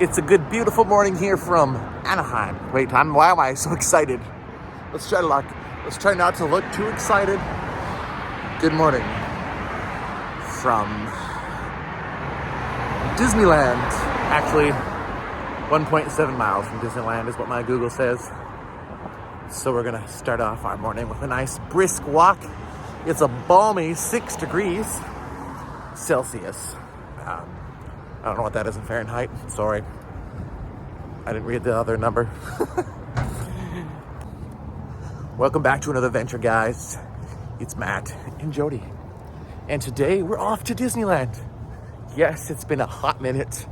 It's a good, beautiful morning here from Anaheim. Wait, why am I so excited? Let's try not to look too excited. Good morning from Disneyland. Actually, 1.7 miles from Disneyland is what my Google says. So we're gonna start off our morning with a nice brisk walk. It's a balmy 6 degrees Celsius. I don't know what that is in Fahrenheit. Sorry. I didn't read the other number. Welcome back to another adventure, guys. It's Matt and Jody. And today we're off to Disneyland. Yes, it's been a hot minute.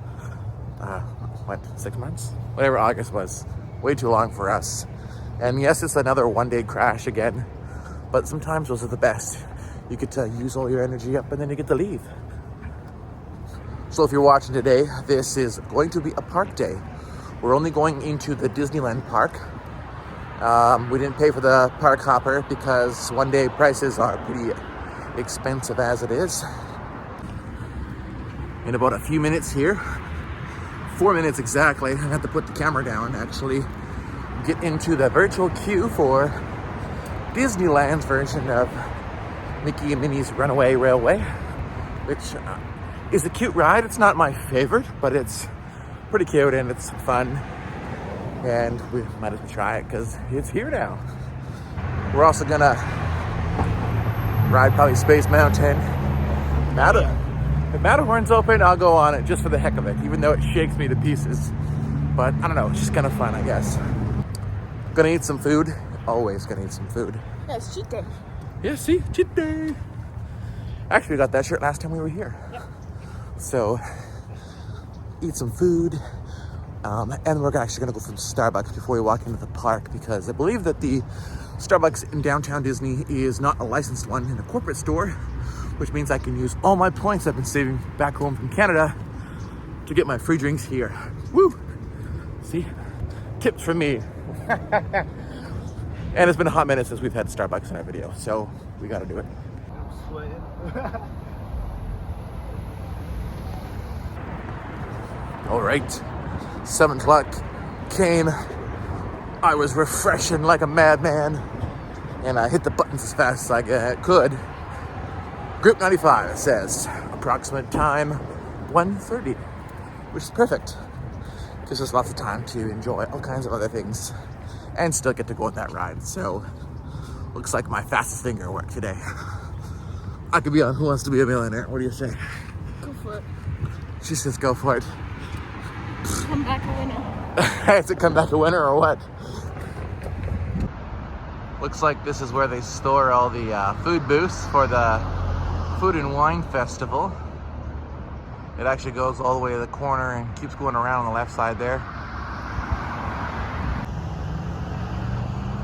6 months? Whatever August was. Way too long for us. And yes, it's another one-day crash again. But sometimes those are the best. You get to use all your energy up and then you get to leave. So if you're watching today, this is going to be a park day. We're only going into the Disneyland park. We didn't pay for the park hopper because one-day prices are pretty expensive as it is. In about a few minutes here, 4 minutes exactly, I have to put the camera down actually, get into the virtual queue for Disneyland's version of Mickey and Minnie's Runaway Railway, which is a cute ride. It's not my favorite, but it's pretty cute and it's fun. And we might as well try it because it's here now. We're also gonna ride probably Space Mountain. If Matterhorn's open, I'll go on it just for the heck of it, even though it shakes me to pieces. But I don't know, it's just kind of fun, I guess. Gonna eat some food. Always gonna eat some food. Yeah, it's cheat day. Yeah, see, cheat day. Actually, we got that shirt last time we were here. Yep. So, eat some food. And we're actually gonna go from Starbucks before we walk into the park because I believe that the Starbucks in downtown Disney is not a licensed one in a corporate store, which means I can use all my points I've been saving back home from Canada to get my free drinks here. Woo! See? Tips from me. And it's been a hot minute since we've had Starbucks in our video, so we gotta do it. I'm sweating. All right, 7 o'clock came. I was refreshing like a madman, and I hit the buttons as fast as I could. Group 95, it says. Approximate time, 1:30, which is perfect. Gives us lots of time to enjoy all kinds of other things and still get to go on that ride. So, looks like my fastest finger worked today. I could be on Who Wants to Be a Millionaire. What do you say? Go for it. She says go for it. Come back a winner. Has it come back a winner or what? Looks like this is where they store all the food booths for the Food and Wine Festival. It actually goes all the way to the corner and keeps going around on the left side there.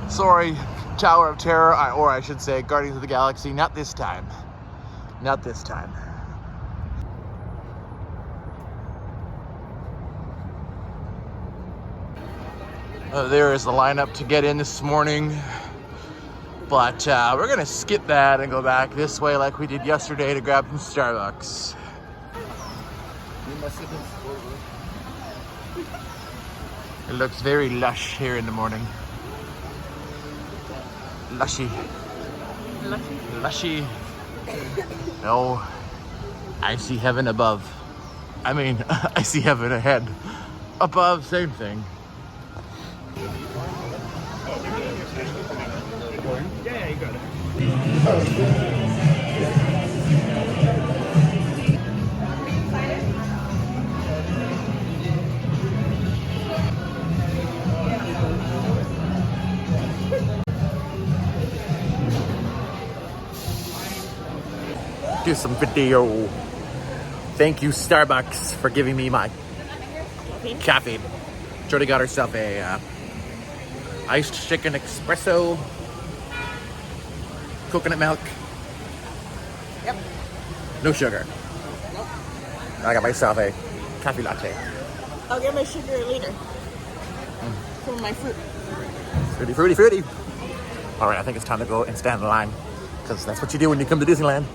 Sorry, Tower of Terror, or I should say Guardians of the Galaxy, not this time. Not this time. There is the lineup to get in this morning. But we're gonna skip that and go back this way like we did yesterday to grab some Starbucks. It looks very lush here in the morning. Lushy. Lushy. No, I see heaven above. I mean, I see heaven ahead. Above, same thing. Yeah, you got it. Do some video. Thank you, Starbucks, for giving me my caffeine. Jody got herself a iced chicken espresso, coconut milk. Yep. No sugar. Nope. I got myself a coffee latte. I'll get my sugar later. For my fruit. Fruity, fruity, fruity. All right, I think it's time to go and stand in line because that's what you do when you come to Disneyland.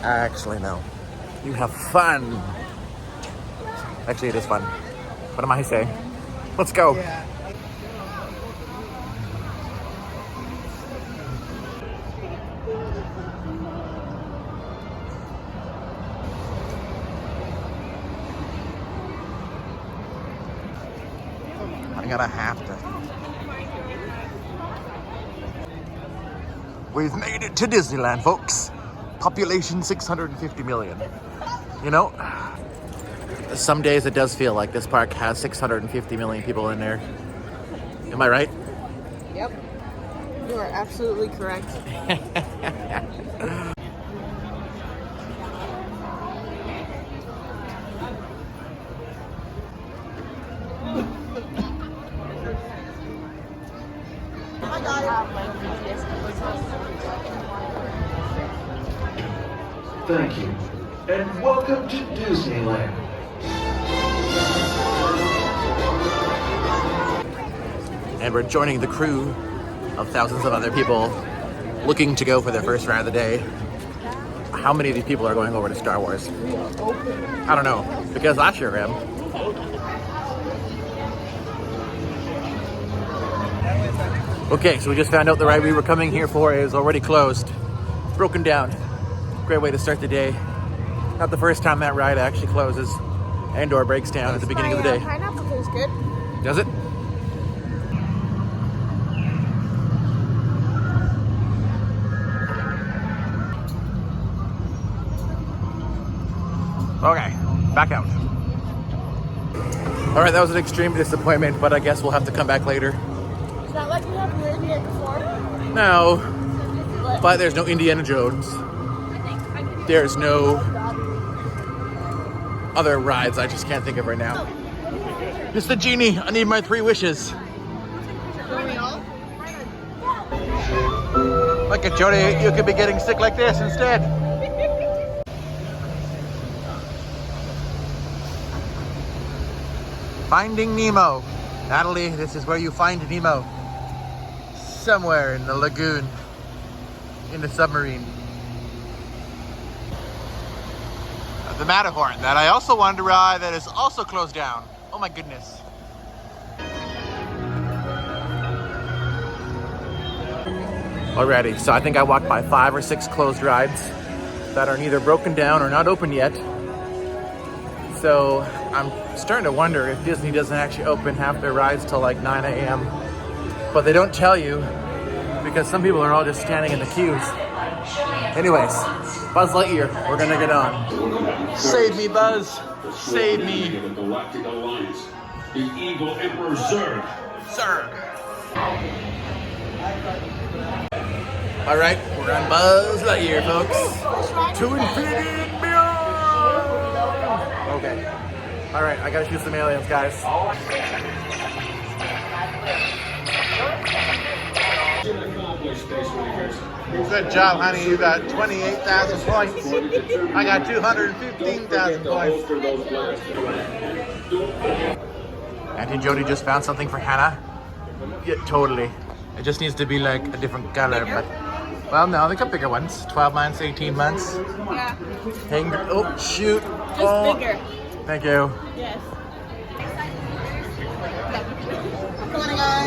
Actually, no. You have fun. Actually, it is fun. What am I saying? Let's go. I'm gonna have to. We've made it to Disneyland, folks. Population 650 million. You know, some days it does feel like this park has 650 million people in there. Am I right? Yep. You are absolutely correct. Thank you, and welcome to Disneyland. And we're joining the crew of thousands of other people looking to go for their first ride of the day. How many of these people are going over to Star Wars? I don't know, because I sure am. Okay, so we just found out the ride we were coming here for is already closed. Broken down. Great way to start the day. Not the first time that ride actually closes and or breaks down at the beginning of the day. Pineapple tastes good. Does it? Okay, back out. All right, that was an extreme disappointment, but I guess we'll have to come back later. It's not like we have heard here before. No, but there's no Indiana Jones. There's no other rides I just can't think of right now. Just the genie. I need my 3 wishes. Look at Jody. You could be getting sick like this instead. Finding Nemo. Natalie, this is where you find Nemo. Somewhere in the lagoon. In the submarine. The Matterhorn that I also wanted to ride that is also closed down. Oh my goodness. Alrighty, so I think I walked by 5 or 6 closed rides that are neither broken down or not open yet. So I'm starting to wonder if Disney doesn't actually open half their rides till like 9 a.m. But they don't tell you because some people are all just standing in the queues. Anyways, Buzz Lightyear, we're gonna get on. Save me, Buzz. Save me. The Galactic Alliance, the Evil Emperor Zurg. Zurg. All right, we're on Buzz Lightyear, folks. To infinity and beyond. Okay. All right, I gotta shoot some aliens, guys. Good job, honey. You got 28,000 points. I got 215,000 points. Auntie Jody just found something for Hannah. Yeah, totally. It just needs to be like a different color, but well, no, they got bigger ones. 12 months, 18 months. Yeah. Hang. Oh, shoot. Just bigger. Thank you. Yes.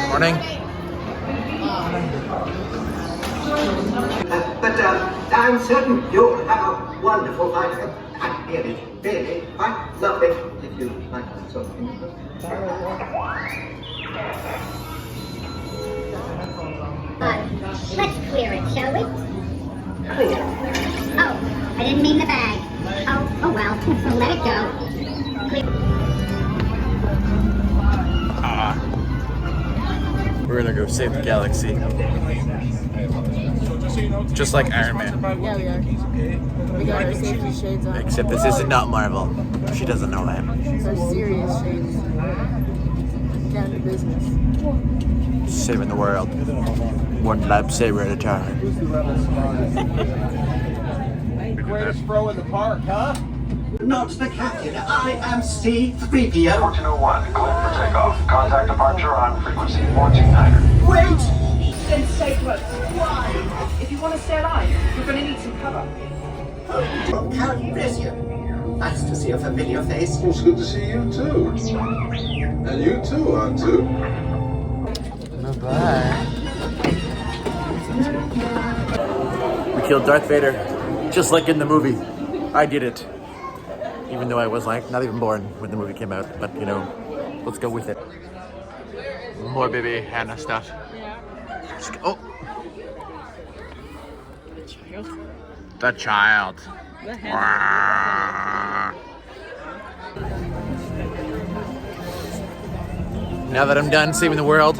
Morning. But I'm certain you'll have a wonderful life. I'm really, really quite lovely if you like something. Let's clear it, shall we? Oh, I didn't mean the bag. Oh well, let it go. We're gonna go save the galaxy. Just like Iron Man. Yeah, we are. We got our safety shades on. Except this is not Marvel. She doesn't know that. They're serious shades. Down to business. Saving the world. One lightsaber at a time. Greatest throw in the park, huh? Not the captain. I am C-3PO. 1401, clear for takeoff. Contact departure on frequency 129er. Wait! Then stay close. Why? If you want to stay alive, you're going to need some cover. Oh, God bless you. Nice to see a familiar face. Well, it's good to see you too. And you too, Aunt too. Bye. We killed Darth Vader, just like in the movie. I did it. Even though I was like not even born when the movie came out, but you know, let's go with it. More baby Hannah stuff. Yeah. Oh, The child. the child. The Hannah. Now that I'm done saving the world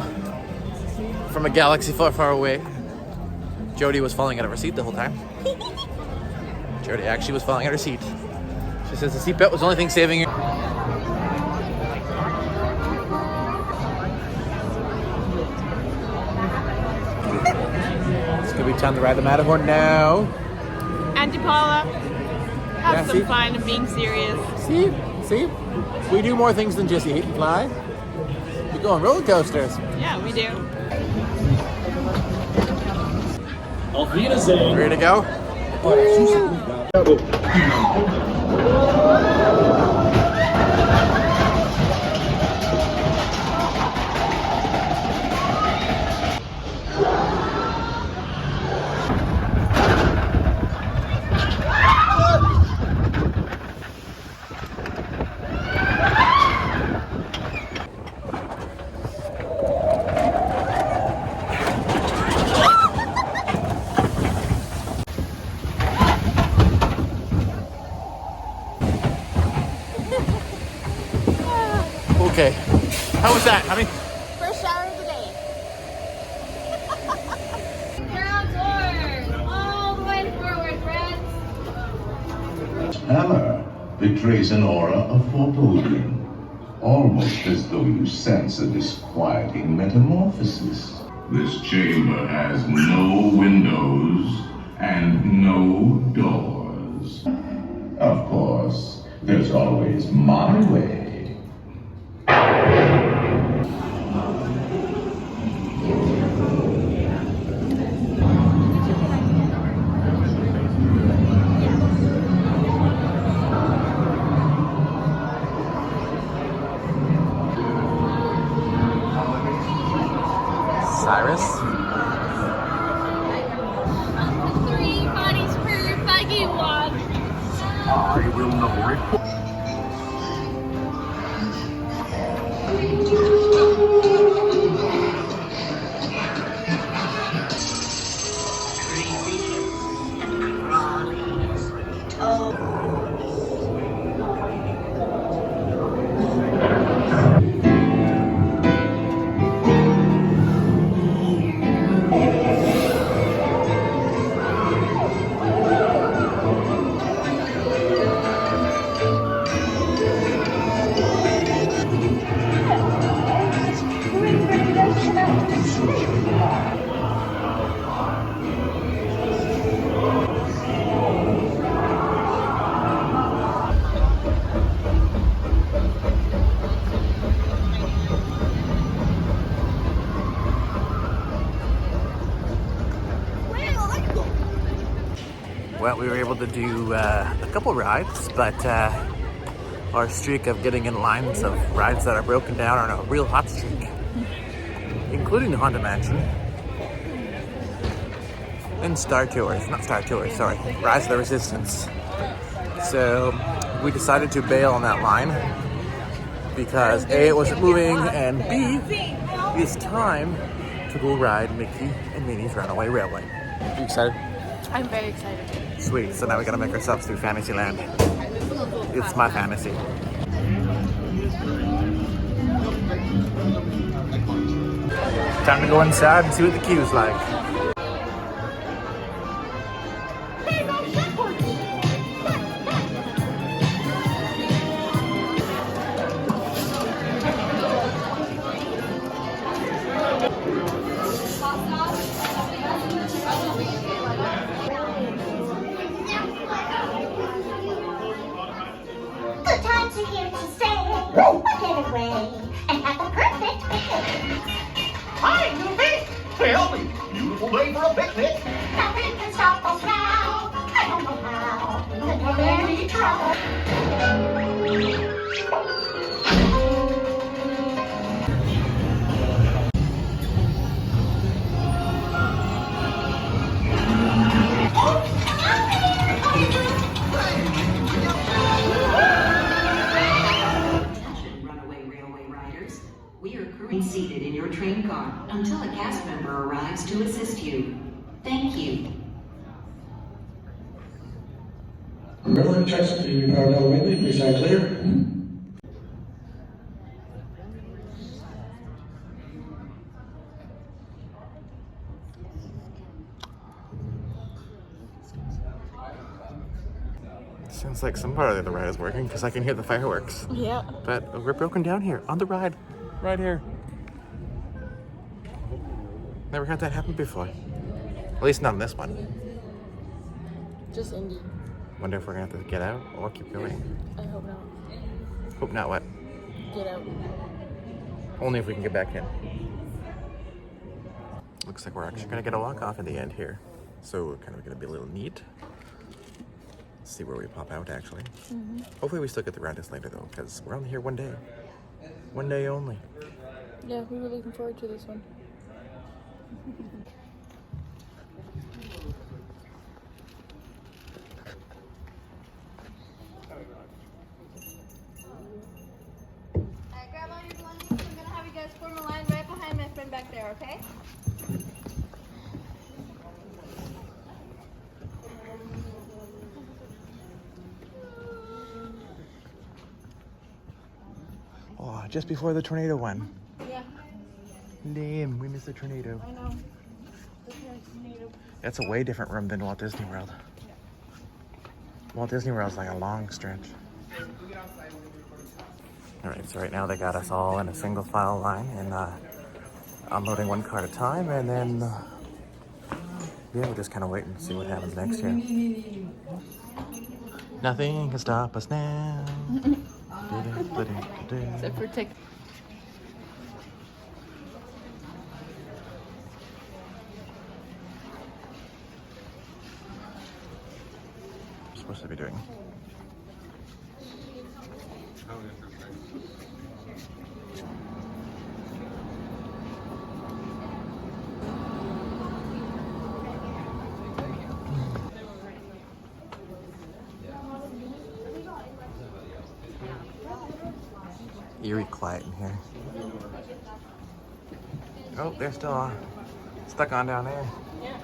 from a galaxy far, far away, Jody was falling out of her seat the whole time. Jody actually was falling out of her seat. She says the seatbelt was the only thing saving her. It's gonna be time to ride the Matterhorn now. Auntie Paula, have Yeah, some see? fun and being serious. See? We do more things than just eat and fly. We go on roller coasters. Yeah, we do. Auf Wiedersehen. Ready to go? Okay. How was that, honey? First shower of the day. We're outdoors. All the way forward, friends. Hammer betrays an aura of foreboding, almost as though you sense a disquieting metamorphosis. This chamber has no windows and no doors. Of course, there's always my way. Cyrus? 3 bodies per buggy walk. I will not report. Well, we were able to do a couple rides, but our streak of getting in lines of rides that are broken down are on a real hot streak, including the Haunted Mansion and Star Tours, not Star Tours, sorry, Rise of the Resistance. So we decided to bail on that line because A, it wasn't moving, and B, it's time to go ride Mickey and Minnie's Runaway Railway. You excited? I'm very excited. Sweet, so now we gotta make ourselves through Fantasyland. It's my fantasy. Time to go inside and see what the queue's like. Good times are here to stay. We'll get away and have a perfect picnic. Hi, Goofy! Healthy, beautiful day for a picnic. Nothing can stop us now. I don't know how. But we're very trouble. in your train car until a cast member arrives to assist you. Thank you. Maryland checks the power down Minnie, please stand clear. Sounds like some part of the ride is working because I can hear the fireworks. Yeah. But we're broken down here on the ride. Right here. Never had that happen before. At least not on this one. Just Indy. Wonder if we're gonna have to get out or keep going. I hope not. Hope not what? Get out. Only if we can get back in. Looks like we're actually gonna get a walk off in the end here. So we're kind of gonna be a little neat. See where we pop out actually. Hopefully we still get the grandest later though, because we're only here one day. One day only. Yeah, we were looking forward to this one. Alright, grab all your belongings. I'm gonna have you guys form a line right behind my friend back there, okay? Oh, just before the tornado one. Yeah. Lame, we missed the tornado. I know. This one's tornado. That's a way different room than Walt Disney World. Walt Disney World's like a long stretch. Alright, so right now they got us all in a single file line and unloading one car at a time, and then yeah, we're just kind of waiting to see what happens next here. Nothing can stop us now. Except for tech. Supposed to be doing. Eerie quiet in here. Oh, they're still stuck on down there. Yeah.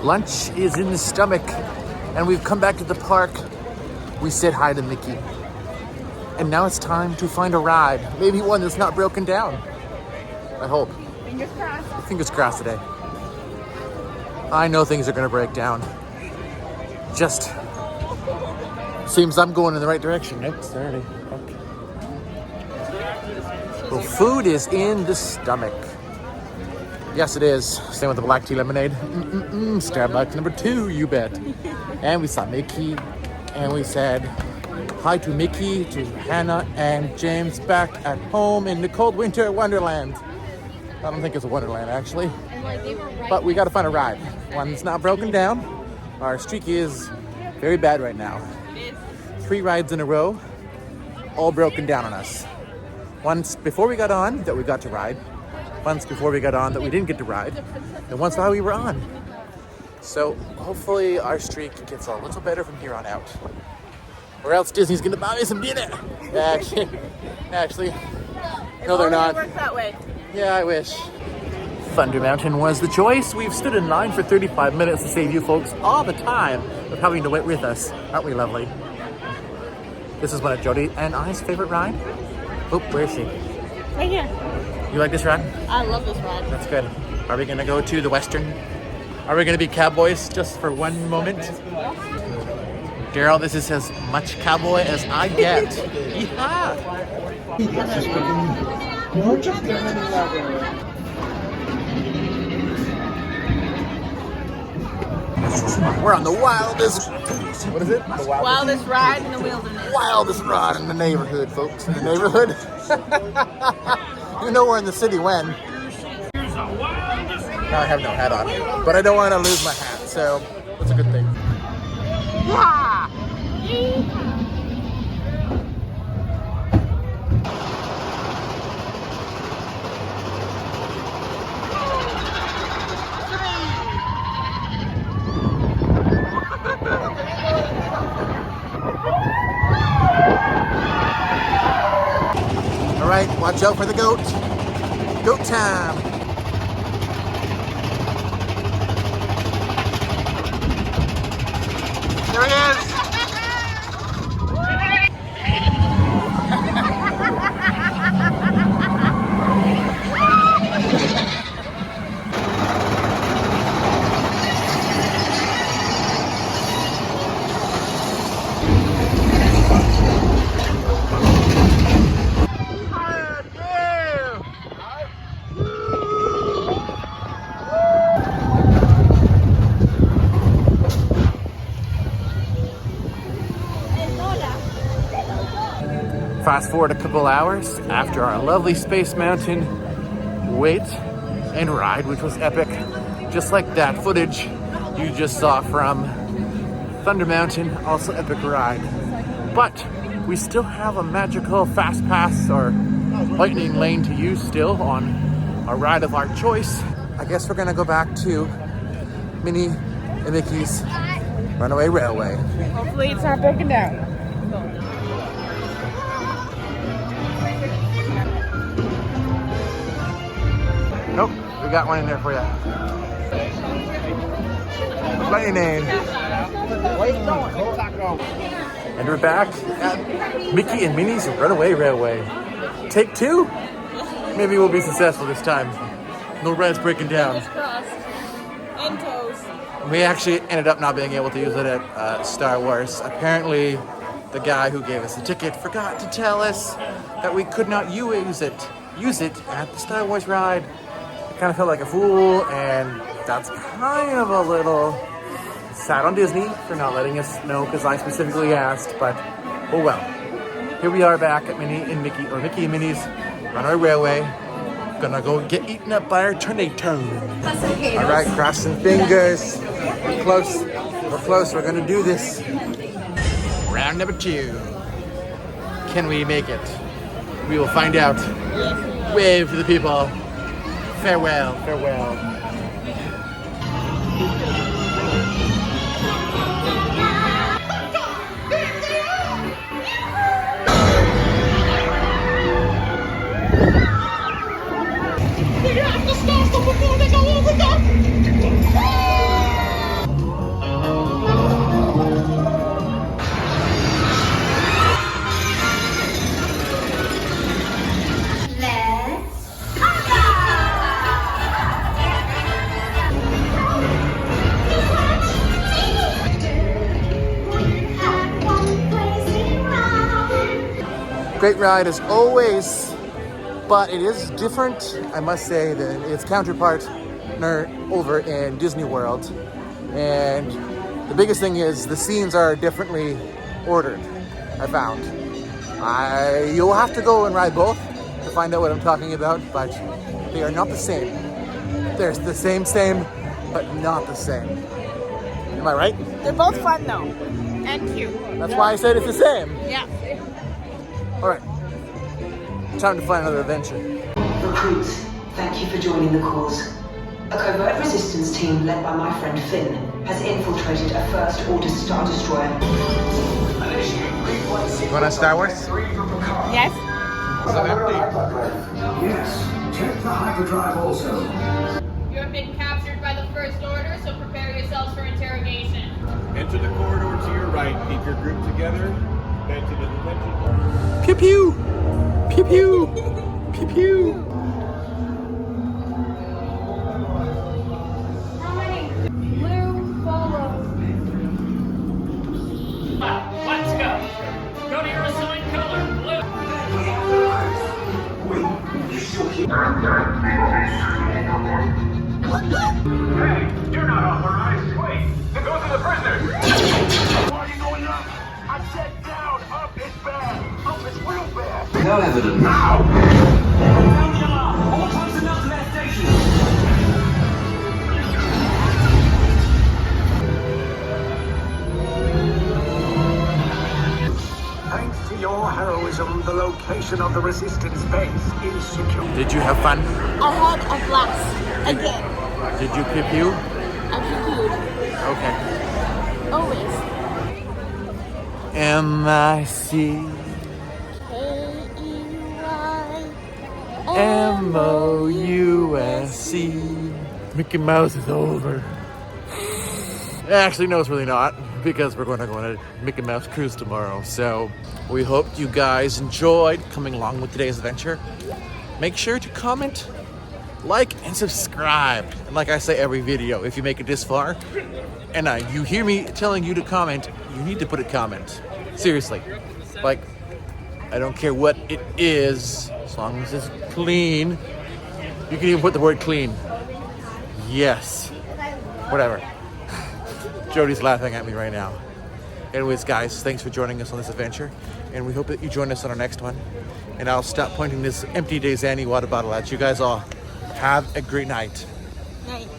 Lunch is in the stomach, and we've come back to the park. We said hi to Mickey. And now it's time to find a ride. Maybe one that's not broken down. I hope. Fingers crossed. Fingers crossed today. I know things are gonna break down. Just seems I'm going in the right direction. Nope, it's already. Okay. Well, food is in the stomach. Yes, it is. Same with the black tea lemonade. Starbucks number 2, you bet. And we saw Mickey, and we said hi to Mickey, to Hannah and James back at home in the cold winter wonderland. I don't think it's a wonderland actually, but we got to find a ride. One that's not broken down. Our streak is very bad right now. 3 rides in a row, all broken down on us. Once before we got on that we got to ride. Once before we got on that we didn't get to ride, and once while we were on. So hopefully our streak gets a little better from here on out. Or else Disney's gonna buy me some dinner. Actually, no they're not. It works that way. Yeah, I wish. Thunder Mountain was the choice. We've stood in line for 35 minutes to save you folks all the time of having to wait with us. Aren't we lovely? This is one of Jody and I's favorite ride. Oh, where is she? Right here. You like this ride? I love this ride. That's good. Are we gonna go to the Western? Are we gonna be cowboys just for one moment? Daryl, this is as much cowboy as I get. Yeehaw! We're on the wildest, what is it? The Wildest ride in the wilderness. Wildest ride in the neighborhood, folks. In the neighborhood. You know we're in the city when. Now I have no hat on, but I don't want to lose my hat, so that's a good thing. Yeah! right, watch out for the goat. Goat time. There he is. Fast forward a couple hours after our lovely Space Mountain wait and ride, which was epic. Just like that footage you just saw from Thunder Mountain, also epic ride. But we still have a magical fast pass or lightning lane to use still on a ride of our choice. I guess we're gonna go back to Minnie and Mickey's Runaway Railway. Hopefully it's not broken down. Nope, we got one in there for you. Lightning lane. And we're back at Mickey and Minnie's Runaway Railway. Take 2. Maybe we'll be successful this time. No rides breaking down. And toes. We actually ended up not being able to use it at Star Wars. Apparently, the guy who gave us the ticket forgot to tell us that we could not use it at the Star Wars ride. I kind of felt like a fool, and that's kind of a little sad on Disney for not letting us know because I specifically asked, but oh well. Here we are back at Minnie and Mickey, or Mickey and Minnie's Runaway Railway. Gonna go get eaten up by our tornado. All right, crossing fingers. We're close. We're close. We're gonna do this. Round number 2. Can we make it? We will find out. Wave to the people. Farewell, farewell. Great ride as always, but it is different, I must say, than its counterpart over in Disney World. And the biggest thing is the scenes are differently ordered, I found. You'll have to go and ride both to find out what I'm talking about, but they are not the same. They're the same, but not the same. Am I right? They're both fun though, and cute. That's why I said it's the same. Yeah. All right, time to find another adventure. Recruits, thank you for joining the cause. A covert resistance team led by my friend Finn has infiltrated a first-order Star Destroyer. You want a Star Wars? Yes. Is that empty? Yes, check the hyperdrive also. You have been captured by the First Order, so prepare yourselves for interrogation. Enter the corridor to your right. Keep your group together. Bend to the detention. Pew pew! Pew pew! Pew pew! Blue, follow. Let's go. Go to your assigned color, blue. Hey, you're not authorized. Wait, then go to the prisoners. Why are you going up? I said down. Up is bad. Up is real bad. No evidence. Now! All personnel to that station. Thanks to your heroism, the location of the resistance base is secure. Did you have fun? I had a blast. Again. Did you pew pew? I poo-pooed. Okay. Always. M-I-C. K-E-Y. M-O-U-S-E. Mickey Mouse is over. Actually, no, it's really not, because we're going to go on a Mickey Mouse cruise tomorrow. So we hope you guys enjoyed coming along with today's adventure. Make sure to comment, like, and subscribe. And like I say every video, if you make it this far, and you hear me telling you to comment, you need to put a comment. Seriously. Like, I don't care what it is, as long as it's clean. You can even put the word clean. Yes. Whatever. Jody's laughing at me right now. Anyways, guys, thanks for joining us on this adventure, and we hope that you join us on our next one. And I'll stop pointing this empty Daysani water bottle at you guys all. Have a great night. Night.